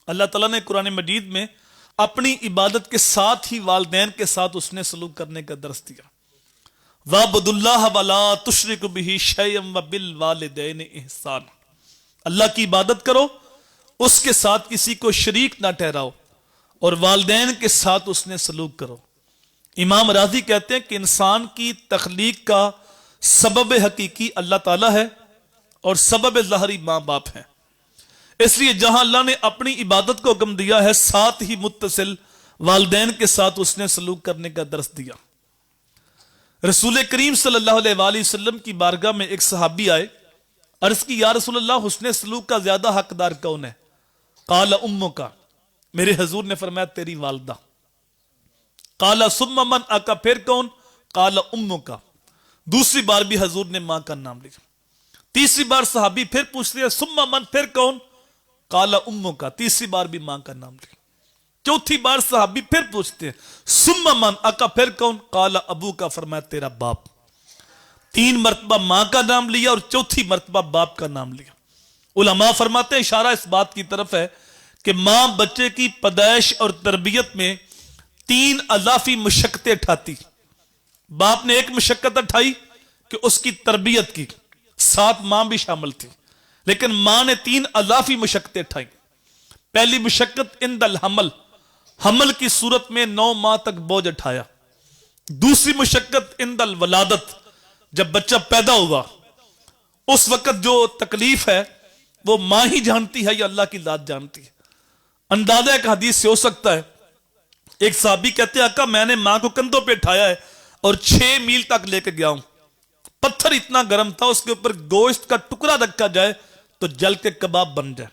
اللہ تعالیٰ نے قرآن مجید میں اپنی عبادت کے ساتھ ہی والدین کے ساتھ اس نے سلوک کرنے کا درس دیا. وَاعْبُدُوا اللَّهَ وَلَا تُشْرِكُوا بِهِ شَيْئًا وَبِالْوَالِدَيْنِ إِحْسَانًا. اللہ کی عبادت کرو، اس کے ساتھ کسی کو شریک نہ ٹھہراؤ، اور والدین کے ساتھ اس نے سلوک کرو. امام راضی کہتے ہیں کہ انسان کی تخلیق کا سبب حقیقی اللہ تعالیٰ ہے اور سبب ظاہری ماں باپ ہے. اس لیے جہاں اللہ نے اپنی عبادت کو حکم دیا ہے، ساتھ ہی متصل والدین کے ساتھ اس نے سلوک کرنے کا درس دیا. رسول کریم صلی اللہ علیہ وآلہ وسلم کی بارگاہ میں ایک صحابی آئے، عرض کی یا رسول اللہ حسن سلوک کا زیادہ حقدار کون ہے؟ قال امک، میرے حضور نے فرمایا تیری والدہ. قال ثم من اکا، پھر کون؟ قال امک. دوسری بار بھی حضور نے ماں کا نام لیا. تیسری بار صحابی پھر پوچھتے ہیں ثم من، پھر کون؟ قال امک. تیسری بار بھی ماں کا نام لیا. چوتھی بار صحابی پھر پوچھتے ہیں ثم من اکا، پھر کون؟ قال ابوک، فرمایا تیرا باپ. 3 مرتبہ ماں کا نام لیا اور چوتھی مرتبہ باپ کا نام لیا. علماء فرماتے ہیں اشارہ اس بات کی طرف ہے کہ ماں بچے کی پیدائش اور تربیت میں 3 اضافی مشقتیں اٹھاتی. باپ نے ایک مشقت اٹھائی کہ اس کی تربیت کی، ساتھ ماں بھی شامل تھی، لیکن ماں نے 3 اضافی مشقتیں اٹھائی. پہلی مشقت عند الحمل، حمل کی صورت میں 9 ماہ تک بوجھ اٹھایا. دوسری مشقت عند الولادت، جب بچہ پیدا ہوا اس وقت جو تکلیف ہے وہ ماں ہی جانتی ہے یا اللہ کی ذات جانتی ہے. اندازہ ایک حدیث سے ہو سکتا ہے، ایک صحابی کہتے ہیں آقا میں نے ماں کو کندھوں پہ اٹھایا ہے اور 6 میل تک لے کے گیا ہوں. پتھر اتنا گرم تھا، اس کے اوپر گوشت کا ٹکڑا رکھا جائے تو جل کے کباب بن جائے.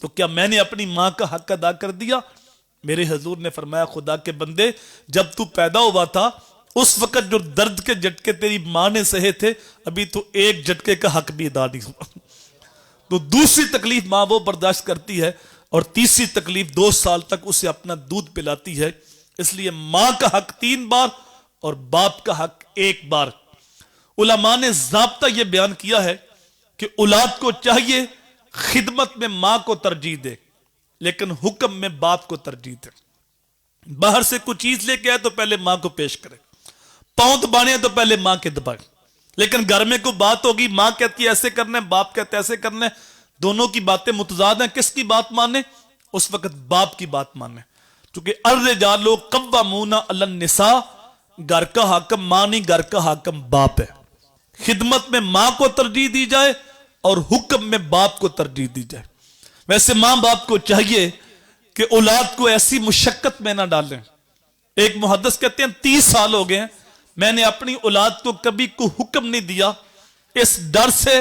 تو کیا میں نے اپنی ماں کا حق ادا کر دیا؟ میرے حضور نے فرمایا خدا کے بندے، جب تو پیدا ہوا تھا اس وقت جو درد کے جھٹکے تیری ماں نے سہے تھے، ابھی تو ایک جھٹکے کا حق بھی ادا نہیں ہوا. تو دوسری تکلیف ماں وہ برداشت کرتی ہے اور تیسری تکلیف 2 سال تک اسے اپنا دودھ پلاتی ہے. اس لیے ماں کا حق 3 بار اور باپ کا حق 1 بار. علماء نے ضابطہ یہ بیان کیا ہے کہ اولاد کو چاہیے خدمت میں ماں کو ترجیح دے، لیکن حکم میں باپ کو ترجیح دے. باہر سے کوئی چیز لے کے آئے تو پہلے ماں کو پیش کرے، پاؤں دبانے تو پہلے ماں کے دبائے. لیکن گھر میں کوئی بات ہوگی، ماں کہتی ہے ایسے کرنا ہے، باپ کہتے ہیں ایسے کرنا ہے، دونوں کی باتیں متضاد ہیں، کس کی بات مانے؟ اس وقت باپ کی بات مانے. چونکہ الرجال قوامون علی النساء، گھر کا حاکم ماں نہیں، گھر کا حاکم باپ ہے. خدمت میں ماں کو ترجیح دی جائے اور حکم میں باپ کو ترجیح دی جائے. ویسے ماں باپ کو چاہیے کہ اولاد کو ایسی مشقت میں نہ ڈالیں. ایک محدث کہتے ہیں 30 سال ہو گئے ہیں میں نے اپنی اولاد کو کبھی کوئی حکم نہیں دیا، اس ڈر سے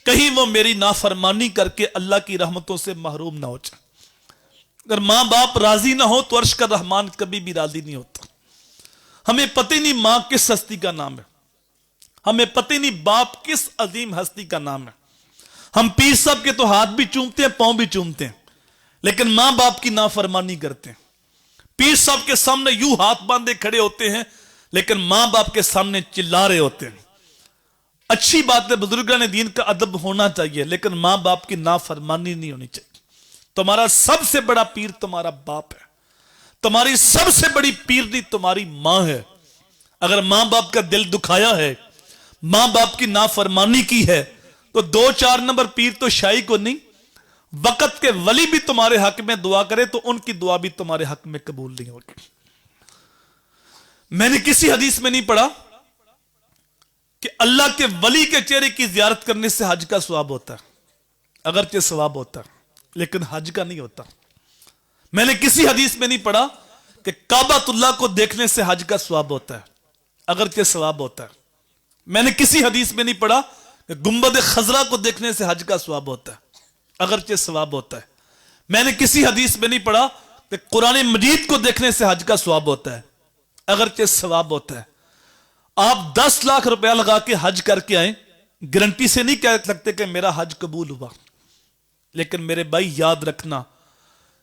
کہیں وہ میری نافرمانی کر کے اللہ کی رحمتوں سے محروم نہ ہو جائے. اگر ماں باپ راضی نہ ہو تو عرش کا رحمان کبھی بھی راضی نہیں ہوتا. ہمیں پتہ نہیں ماں کس ہستی کا نام ہے، ہمیں پتہ نہیں باپ کس عظیم ہستی کا نام ہے. ہم پیر صاحب کے تو ہاتھ بھی چومتے ہیں، پاؤں بھی چومتے ہیں، لیکن ماں باپ کی نافرمانی کرتے ہیں. پیر صاحب کے سامنے یوں ہاتھ باندھے کھڑے ہوتے ہیں، لیکن ماں باپ کے سامنے چلا رہے ہوتے ہیں. اچھی بات ہے، بزرگان دین کا ادب ہونا چاہیے، لیکن ماں باپ کی نافرمانی نہیں ہونی چاہیے. تمہارا سب سے بڑا پیر تمہارا باپ ہے، تمہاری سب سے بڑی پیرنی تمہاری ماں ہے. اگر ماں باپ کا دل دکھایا ہے، ماں باپ کی نافرمانی کی ہے، تو 2-4 نمبر پیر تو شاہی کو نہیں، وقت کے ولی بھی تمہارے حق میں دعا کرے تو ان کی دعا بھی تمہارے حق میں قبول نہیں ہوگی. میں نے کسی حدیث میں نہیں پڑھا کہ اللہ کے ولی کے چہرے کی زیارت کرنے سے حج کا ثواب ہوتا ہے. اگرچہ ثواب ہوتا ہے لیکن حج کا نہیں ہوتا. میں نے کسی حدیث میں نہیں پڑھا کہ کعبۃ اللہ کو دیکھنے سے حج کا ثواب ہوتا ہے، اگرچہ ثواب ہوتا ہے. میں نے کسی حدیث میں نہیں پڑھا کہ گنبد خضرا کو دیکھنے سے حج کا ثواب ہوتا ہے، اگرچہ ثواب ہوتا ہے. میں نے کسی حدیث میں نہیں پڑھا کہ قرآن مجید کو دیکھنے سے حج کا ثواب ہوتا ہے، اگرچہ ثواب ہوتا ہے. آپ 10 لاکھ روپیہ لگا کے حج کر کے آئیں، گارنٹی سے نہیں کہہ سکتے کہ میرا حج قبول ہوا. لیکن میرے بھائی یاد رکھنا،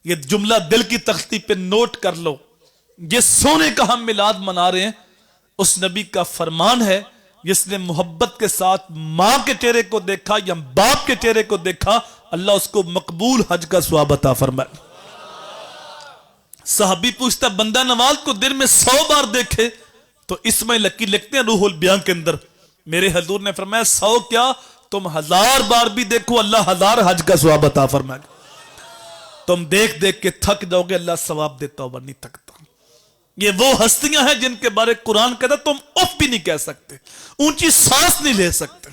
یہ جملہ دل کی تختی پہ نوٹ کر لو، یہ سونے کا ہم میلاد منا رہے ہیں، اس نبی کا فرمان ہے جس نے محبت کے ساتھ ماں کے چہرے کو دیکھا یا باپ کے چہرے کو دیکھا، اللہ اس کو مقبول حج کا ثواب عطا فرمائے. صحابی پوچھتا بندہ نماز کو دن میں 100 بار دیکھے تو اسماعیل لکی لکھتے ہیں روح البیان کے اندر، میرے حضور نے فرمایا 100 کیا تم 1000 بار بھی دیکھو اللہ 1000 حج کا ثواب عطا فرمائے گا۔ تم دیکھ دیکھ کے تھک جاؤ گے، اللہ ثواب دیتا ہوا نہیں تھکتا۔ یہ وہ ہستیاں ہیں جن کے بارے قرآن کہتا تم اف بھی نہیں کہہ سکتے، اونچی سانس نہیں لے سکتے۔